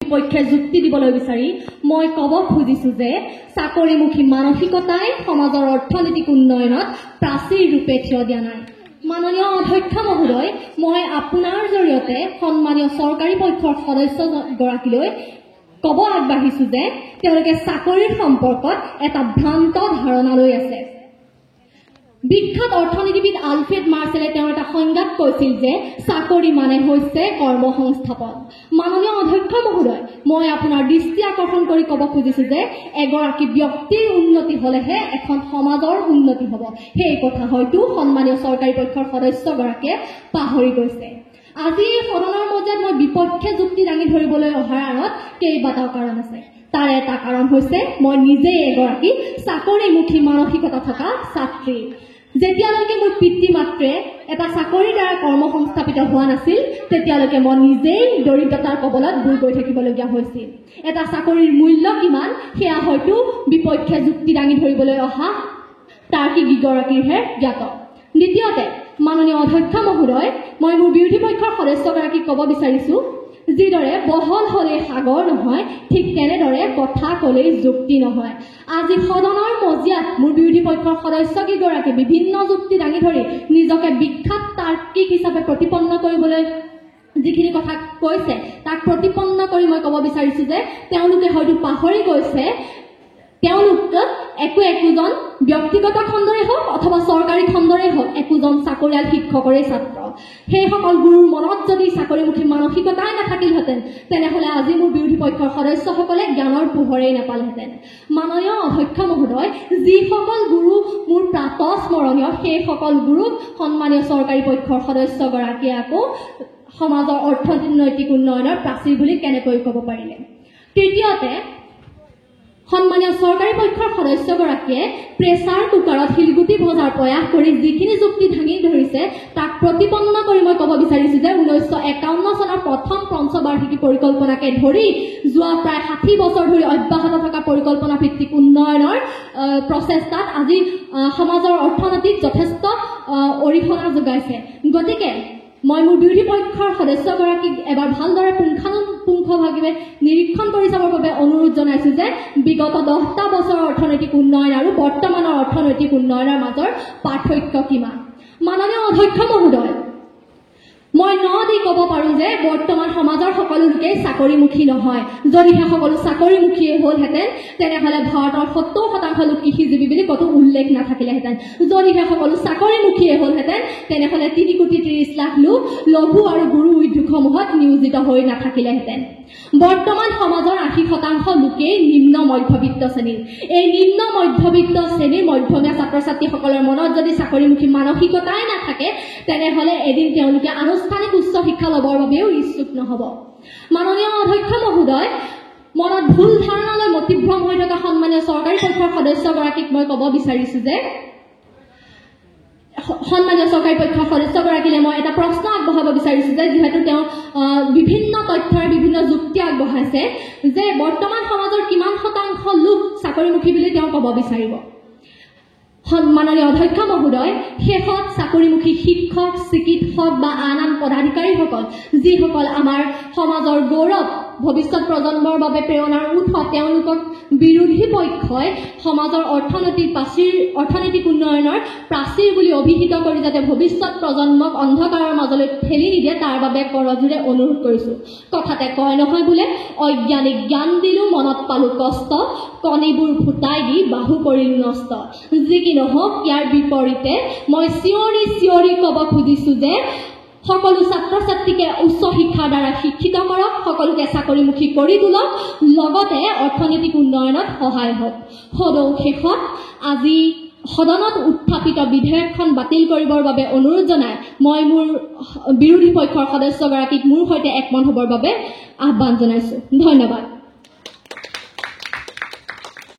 বিপক্ষে যুক্তি দিবলৈ বিচাৰি মই ক'ব খুজিছো যে চাকৰিমুখী মানসিকতাই সমাজৰ অৰ্থনৈতিক উন্নয়নত প্ৰাচীৰ ৰূপে থিয় দিয়া নাই। মাননীয় অধ্যক্ষ মহোদয়, মই আপোনাৰ জৰিয়তে সন্মানীয় চৰকাৰী পক্ষৰ সদস্যগৰাকীলৈ ক'ব আগবাঢ়িছো যে তেওঁলোকে চাকৰিৰ সম্পৰ্কত এটা ভ্ৰান্ত ধাৰণা লৈ আছে। বিখ্যাত অৰ্থনীতিবিদ আলফ্ৰেড মাৰ্চেলে তেওঁৰ এটা সংজ্ঞাত কৈছিল যে চাকৰি মানে হৈছে কৰ্মসংস্থাপন। মাননীয় অধ্যক্ষ মহোদয়, মই আপোনাৰ দৃষ্টি আকৰ্ষণ কৰি ক'ব খুজিছো যে এগৰাকী ব্যক্তিৰ উন্নতি হলেহে এখন সমাজৰ উন্নতি হ'ব। সেই কথা হয়তো সন্মানীয় চৰকাৰী পক্ষৰ সদস্যগৰাকীয়ে পাহৰি গৈছে। আজি এই সদনৰ মজিয়াত মই বিপক্ষে যুক্তি দাঙি ধৰিবলৈ অহাৰ আঁৰত কেইবাটাও কাৰণ আছে। তাৰ এটা কাৰণ হৈছে মই নিজেই এগৰাকী চাকৰিমুখী মানসিকতা থকা ছাত্ৰী। যেতিয়ালৈকে মোৰ পিতৃ মাতৃয়ে এটা চাকৰিৰ দ্বাৰা কৰ্মসংস্থাপিত হোৱা নাছিল তেতিয়ালৈকে মই নিজেই দৰিদ্ৰতাৰ কবলত বুৰ গৈ থাকিবলগীয়া হৈছিল। এটা চাকৰিৰ মূল্য কিমান সেয়া হয়তো বিপক্ষে যুক্তি দাঙি ধৰিবলৈ অহা তাৰ্কিকগৰাকীৰহে জ্ঞাত। দ্বিতীয়তে, মাননীয় অধ্যক্ষ মহোদয়, মই মোৰ বিৰোধী পক্ষৰ সদস্যগৰাকীক ক'ব বিচাৰিছো, যিদৰে বহল হলেই সাগৰ নহয় ঠিক তেনেদৰে কথা ক'লেই যুক্তি নহয়। আজি সদনৰ মজিয়াত মোৰ বিৰোধী পক্ষৰ সদস্যকেইগৰাকী বিভিন্ন যুক্তি দাঙি ধৰি নিজকে বিখ্যাত তাৰ্কিক হিচাপে প্ৰতিপন্ন কৰিবলৈ যিখিনি কথা কৈছে তাক প্ৰতিপন্ন কৰি মই ক'ব বিচাৰিছো যে তেওঁলোকে হয়তো পাহৰি গৈছে তেওঁলোক একোজন ব্যক্তিগত খণ্ডৰে হওক অথবা চৰকাৰী খণ্ডৰে হওক একোজন চাকৰিয়াল শিক্ষকৰে ছাত্ৰ। সেইসকল গুৰুৰ মনত যদি চাকৰিমুখী মানসিকতাই নাথাকিলহেঁতেন তেনেহ'লে আজি মোৰ বিৰোধী পক্ষৰ সদস্যসকলে জ্ঞানৰ পোহৰেই নাপালেহেঁতেন। মাননীয় অধ্যক্ষ মহোদয়, যিসকল গুৰু মোৰ প্ৰাতঃস্মৰণীয় সেইসকল গুৰুক সন্মানীয় চৰকাৰী পক্ষৰ সদস্যগৰাকীয়ে আকৌ সমাজৰ অৰ্থনৈতিক উন্নয়নৰ প্ৰাচীৰ বুলি কেনেকৈ ক'ব পাৰিলে? তৃতীয়তে, সন্মানীয় চৰকাৰী পক্ষৰ সদস্যগৰাকীয়ে প্ৰেছাৰ কুকাৰত শিলগুটি ভজাৰ প্ৰয়াস কৰি যিখিনি যুক্তি দাঙি ধৰিছে তাক প্ৰতিপন্ন কৰি মই ক'ব বিচাৰিছো যে 1951 চনৰ প্ৰথম পঞ্চবাৰ্ষিকী পৰিকল্পনাকে ধৰি যোৱা প্ৰায় 60 বছৰ ধৰি অব্যাহত থকা পৰিকল্পনা ভিত্তিক উন্নয়নৰ প্ৰচেষ্টাত আজি সমাজৰ অৰ্থনীতিত যথেষ্ট অৰিহণা যোগাইছে। গতিকে মই মোৰ বিৰোধী পক্ষৰ সদস্যগৰাকীক এবাৰ ভালদৰে পুংখানুপুংখভাৱে নিৰীক্ষণ কৰি চাবৰ বাবে অনুৰোধ জনাইছো যে বিগত 10টা বছৰৰ অৰ্থনৈতিক উন্নয়ন আৰু বৰ্তমানৰ অৰ্থনৈতিক উন্নয়নৰ মাজৰ পাৰ্থক্য কিমান। মাননীয় অধ্যক্ষ মহোদয়, মই দি ক'ব পাৰোঁ যে বৰ্তমান সমাজৰ সকলো লোকেই চাকৰিমুখী নহয়। যদিহে সকলো চাকৰিমুখীয়ে হ'লহেঁতেন তেনেহ'লে ভাৰতৰ 70% লোক কৃষিজীৱী বুলি ক'তো উল্লেখ নাথাকিলেহেঁতেন। যদিহে সকলো চাকৰিমুখীয়ে হ'লহেঁতেন তেনেহ'লে 3,30,00,000 লোক লঘু আৰু গুৰু উদ্যোগসমূহত নিয়োজিত হৈ নাথাকিলেহেঁতেন। বৰ্তমান সমাজৰ 80% লোকেই নিম্ন মধ্যবিত্ত শ্ৰেণীৰ। এই নিম্ন মধ্যবিত্ত শ্ৰেণীৰ মধ্যমীয়া ছাত্ৰ ছাত্ৰীসকলৰ মনত যদি চাকৰিমুখী মানসিকতাই নাথাকে তেনেহ'লে এদিন তেওঁলোকে আনুষ্ঠানিক উচ্চ শিক্ষা ল'বৰ বাবেও ইচ্ছুক নহ'ব। মাননীয় অধ্যক্ষ মহোদয়, মনত ভুল ধাৰণালৈ মতিভ্ৰম হৈ থকা সন্মানীয় চৰকাৰী পক্ষৰ সদস্যগৰাকীক মই ক'ব বিচাৰিছো যে সন্মানীয় চৰকাৰী পক্ষৰ সদস্যগৰাকীলৈ মই এটা প্ৰশ্ন আগবঢ়াব বিচাৰিছো যে যিহেতু তেওঁ বিভিন্ন তথ্যৰ বিভিন্ন যুক্তি আগবঢ়াইছে যে বৰ্তমান সমাজৰ কিমান শতাংশ লোক চাকৰিমুখী বুলি তেওঁ ক'ব বিচাৰিব। মাননীয় অধ্যক্ষ মহোদয়, শেষত চাকৰিমুখী শিক্ষক, চিকিৎসক বা আন পদাধিকাৰীসকল যিসকল আমাৰ সমাজৰ গৌৰৱ, ভৱিষ্যত প্ৰজন্মৰ বাবে প্ৰেৰণাৰ উৎস, তেওঁলোকক বিৰোধী পক্ষই সমাজৰ অৰ্থনৈতিক উন্নয়নৰ প্ৰাচীৰ বুলি অভিহিত কৰি যাতে ভৱিষ্যত প্ৰজন্মক অন্ধকাৰৰ মাজলৈ ঠেলি নিদিয়ে তাৰ বাবে কৰজোৰে অনুৰোধ কৰিছো। কথাতে কয় নহয় বোলে, অজ্ঞানীক জ্ঞান দিলো মনত পালো কষ্ট, কণীবোৰ ফুটাই দি বাহু কৰিলো নষ্ট। যি কি নহওক ইয়াৰ বিপৰীতে মই চিঞৰি ক'ব খুজিছো যে সকলো ছাত্ৰ ছাত্ৰীকে উচ্চ শিক্ষাৰ দ্বাৰা শিক্ষিত কৰক, সকলোকে চাকৰিমুখী কৰি তোলক, লগতে অৰ্থনৈতিক উন্নয়নত সহায় হওক। সদৌ শেষত আজি সদনত উত্থাপিত বিধেয়কখন বাতিল কৰিবৰ বাবে অনুৰোধ জনাই মই মোৰ বিৰোধী পক্ষৰ সদস্যগৰাকীক মোৰ সৈতে একমত হ'বৰ বাবে আহ্বান জনাইছো। ধন্যবাদ।